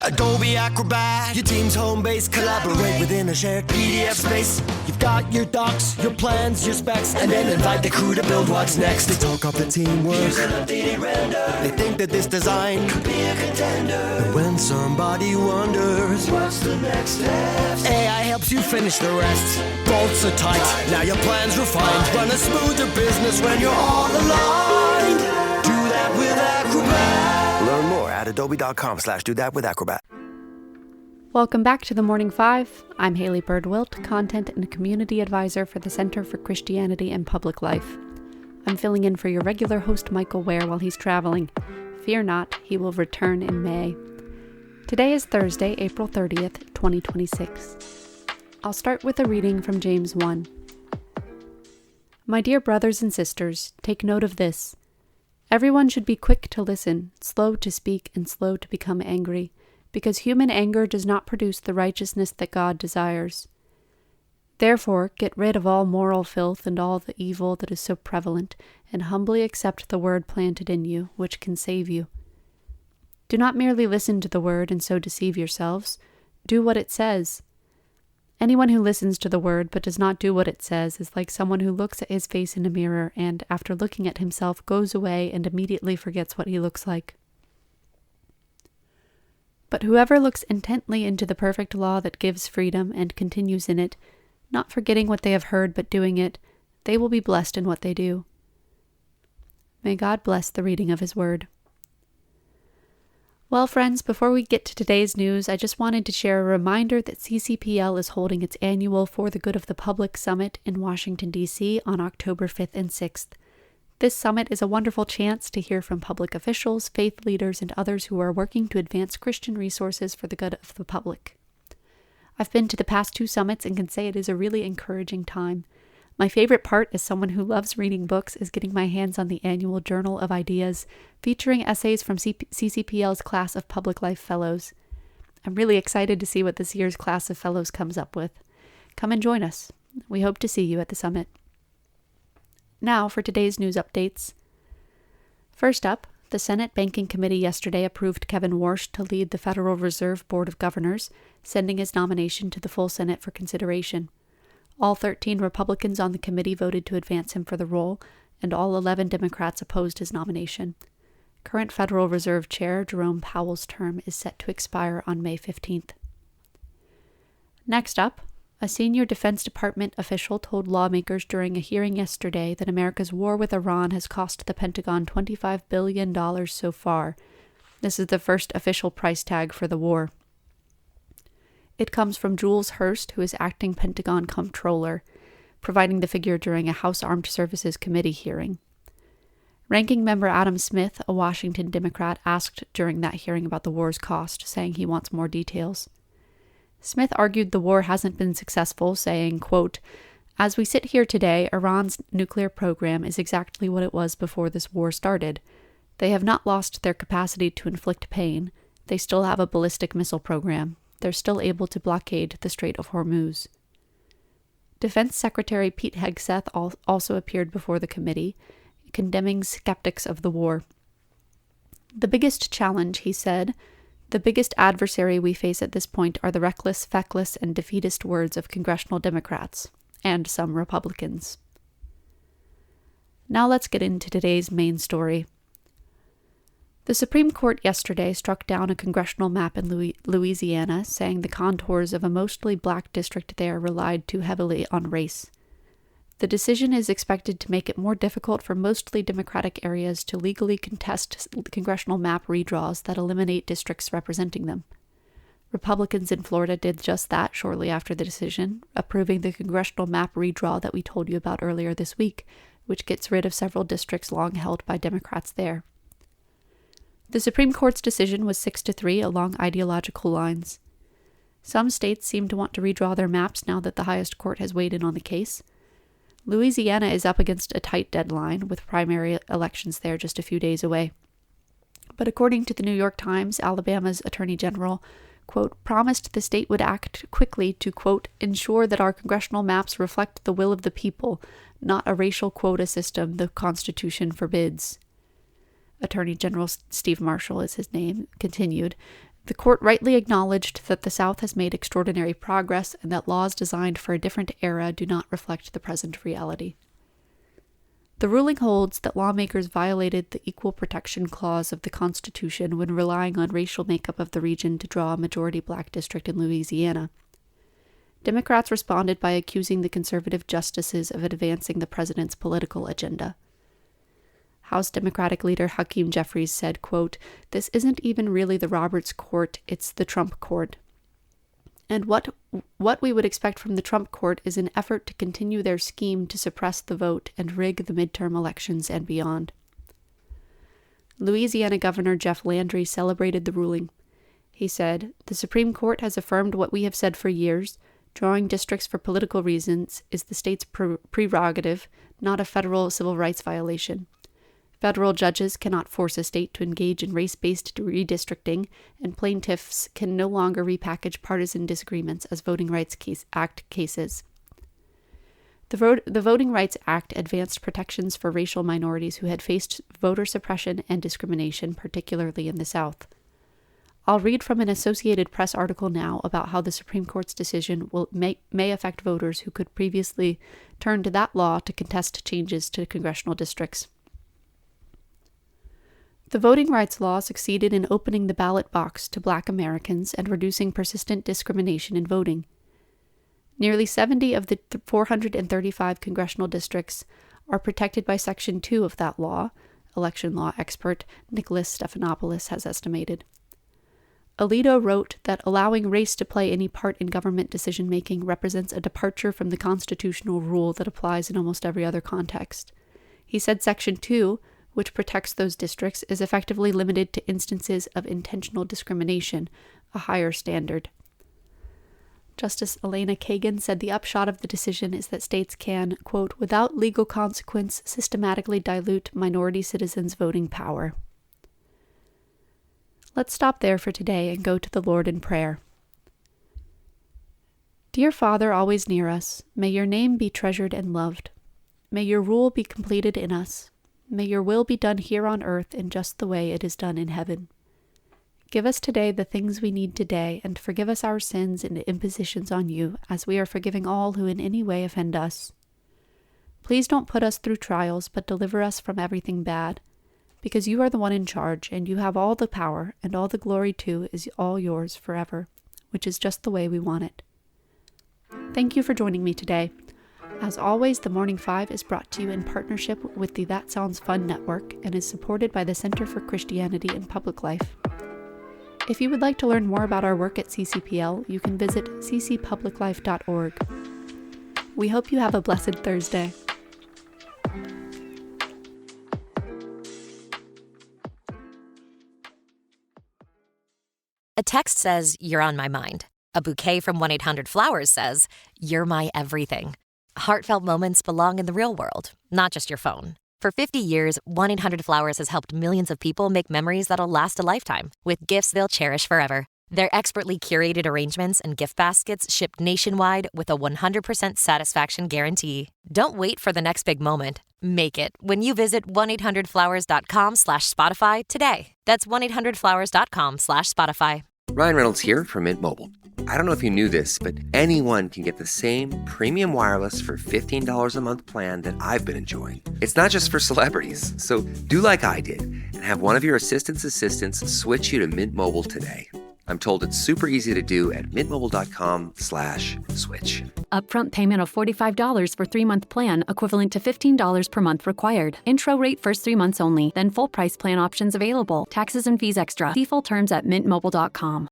Adobe Acrobat, your team's home base. Collaborate within a shared PDF space. You've got your docs, your plans, your specs, and then invite the crew to build what's next. They talk up the teamwork. Here's an updated render. They think that this design could be a contender. And when somebody wonders what's the next step, AI helps you finish the rest. Bolts are tight, now your plan's refined. Run a smoother business when you're all aligned. Do that with Acrobat. Learn more at adobe.com/do-that-with-Acrobat. Welcome back to the Morning 5. I'm Haley Byrd Wilt, Content and Community Advisor for the Center for Christianity and Public Life. I'm filling in for your regular host Michael Ware while he's traveling. Fear not, he will return in May. Today is Thursday, April 30th, 2026. I'll start with a reading from James 1. My dear brothers and sisters, take note of this. Everyone should be quick to listen, slow to speak, and slow to become angry, because human anger does not produce the righteousness that God desires. Therefore, get rid of all moral filth and all the evil that is so prevalent, and humbly accept the word planted in you, which can save you. Do not merely listen to the word and so deceive yourselves. Do what it says. Anyone who listens to the word but does not do what it says is like someone who looks at his face in a mirror and, after looking at himself, goes away and immediately forgets what he looks like. But whoever looks intently into the perfect law that gives freedom and continues in it, not forgetting what they have heard but doing it, they will be blessed in what they do. May God bless the reading of His Word. Well, friends, before we get to today's news, I just wanted to share a reminder that CCPL is holding its annual For the Good of the Public Summit in Washington, D.C. on October 5th and 6th. This summit is a wonderful chance to hear from public officials, faith leaders, and others who are working to advance Christian resources for the good of the public. I've been to the past 2 summits and can say it is a really encouraging time. My favorite part, as someone who loves reading books, is getting my hands on the annual Journal of Ideas, featuring essays from CCPL's class of Public Life Fellows. I'm really excited to see what this year's class of Fellows comes up with. Come and join us. We hope to see you at the summit. Now for today's news updates. First up, the Senate Banking Committee yesterday approved Kevin Warsh to lead the Federal Reserve Board of Governors, sending his nomination to the full Senate for consideration. All 13 Republicans on the committee voted to advance him for the role, and all 11 Democrats opposed his nomination. Current Federal Reserve Chair Jerome Powell's term is set to expire on May 15th. Next up, a senior Defense Department official told lawmakers during a hearing yesterday that America's war with Iran has cost the Pentagon $25 billion so far. This is the first official price tag for the war. It comes from Jules Hurst, who is acting Pentagon comptroller, providing the figure during a House Armed Services Committee hearing. Ranking Member Adam Smith, a Washington Democrat, asked during that hearing about the war's cost, saying he wants more details. Smith argued the war hasn't been successful, saying, quote, "As we sit here today, Iran's nuclear program is exactly what it was before this war started. They have not lost their capacity to inflict pain. They still have a ballistic missile program. They're still able to blockade the Strait of Hormuz." Defense Secretary Pete Hegseth also appeared before the committee, condemning skeptics of the war. "The biggest challenge," he said, "the biggest adversary we face at this point are the reckless, feckless, and defeatist words of congressional Democrats, and some Republicans." Now let's get into today's main story. The Supreme Court yesterday struck down a congressional map in Louisiana, saying the contours of a mostly black district there relied too heavily on race. The decision is expected to make it more difficult for mostly Democratic areas to legally contest congressional map redraws that eliminate districts representing them. Republicans in Florida did just that shortly after the decision, approving the congressional map redraw that we told you about earlier this week, which gets rid of several districts long held by Democrats there. The Supreme Court's decision was 6-3 along ideological lines. Some states seem to want to redraw their maps now that the highest court has weighed in on the case. Louisiana is up against a tight deadline, with primary elections there just a few days away. But according to the New York Times, Alabama's Attorney General, quote, promised the state would act quickly to, quote, ensure that our congressional maps reflect the will of the people, not a racial quota system the Constitution forbids. Attorney General Steve Marshall is his name, continued, The court rightly acknowledged that the South has made extraordinary progress and that laws designed for a different era do not reflect the present reality. The ruling holds that lawmakers violated the Equal Protection Clause of the Constitution when relying on racial makeup of the region to draw a majority black district in Louisiana. Democrats responded by accusing the conservative justices of advancing the president's political agenda. House Democratic leader Hakeem Jeffries said, quote, "This isn't even really the Roberts Court, it's the Trump Court. And what we would expect from the Trump Court is an effort to continue their scheme to suppress the vote and rig the midterm elections and beyond." Louisiana Governor Jeff Landry celebrated the ruling. He said, "The Supreme Court has affirmed what we have said for years. Drawing districts for political reasons is the state's prerogative, not a federal civil rights violation. Federal judges cannot force a state to engage in race-based redistricting, and plaintiffs can no longer repackage partisan disagreements as Voting Rights Act cases." The Voting Rights Act advanced protections for racial minorities who had faced voter suppression and discrimination, particularly in the South. I'll read from an Associated Press article now about how the Supreme Court's decision may affect voters who could previously turn to that law to contest changes to congressional districts. The voting rights law succeeded in opening the ballot box to Black Americans and reducing persistent discrimination in voting. Nearly 70 of the 435 congressional districts are protected by Section 2 of that law, election law expert Nicholas Stephanopoulos has estimated. Alito wrote that allowing race to play any part in government decision-making represents a departure from the constitutional rule that applies in almost every other context. He said Section 2, which protects those districts, is effectively limited to instances of intentional discrimination, a higher standard. Justice Elena Kagan said the upshot of the decision is that states can, quote, "without legal consequence, systematically dilute minority citizens' voting power." Let's stop there for today and go to the Lord in prayer. Dear Father, always near us, may your name be treasured and loved. May your rule be completed in us. May your will be done here on earth in just the way it is done in heaven. Give us today the things we need today, and forgive us our sins and impositions on you, as we are forgiving all who in any way offend us. Please don't put us through trials, but deliver us from everything bad, because you are the one in charge, and you have all the power, and all the glory too is all yours forever, which is just the way we want it. Thank you for joining me today. As always, The Morning Five is brought to you in partnership with the That Sounds Fun network and is supported by the Center for Christianity in Public Life. If you would like to learn more about our work at CCPL, you can visit ccpubliclife.org. We hope you have a blessed Thursday. A text says, "You're on my mind." A bouquet from 1-800-Flowers says, "You're my everything." Heartfelt moments belong in the real world, not just your phone. For 50 years, 1-800-Flowers has helped millions of people make memories that'll last a lifetime with gifts they'll cherish forever. Their expertly curated arrangements and gift baskets ship nationwide with a 100% satisfaction guarantee. Don't wait for the next big moment. Make it when you visit 1-800-Flowers.com/Spotify today. That's 1-800-Flowers.com/Spotify. Ryan Reynolds here from Mint Mobile. I don't know if you knew this, but anyone can get the same premium wireless for $15 a month plan that I've been enjoying. It's not just for celebrities. So do like I did and have one of your assistants switch you to Mint Mobile today. I'm told it's super easy to do at mintmobile.com/switch. Upfront payment of $45 for 3-month plan, equivalent to $15 per month required. Intro rate first 3 months only, then full price plan options available. Taxes and fees extra. See full terms at mintmobile.com.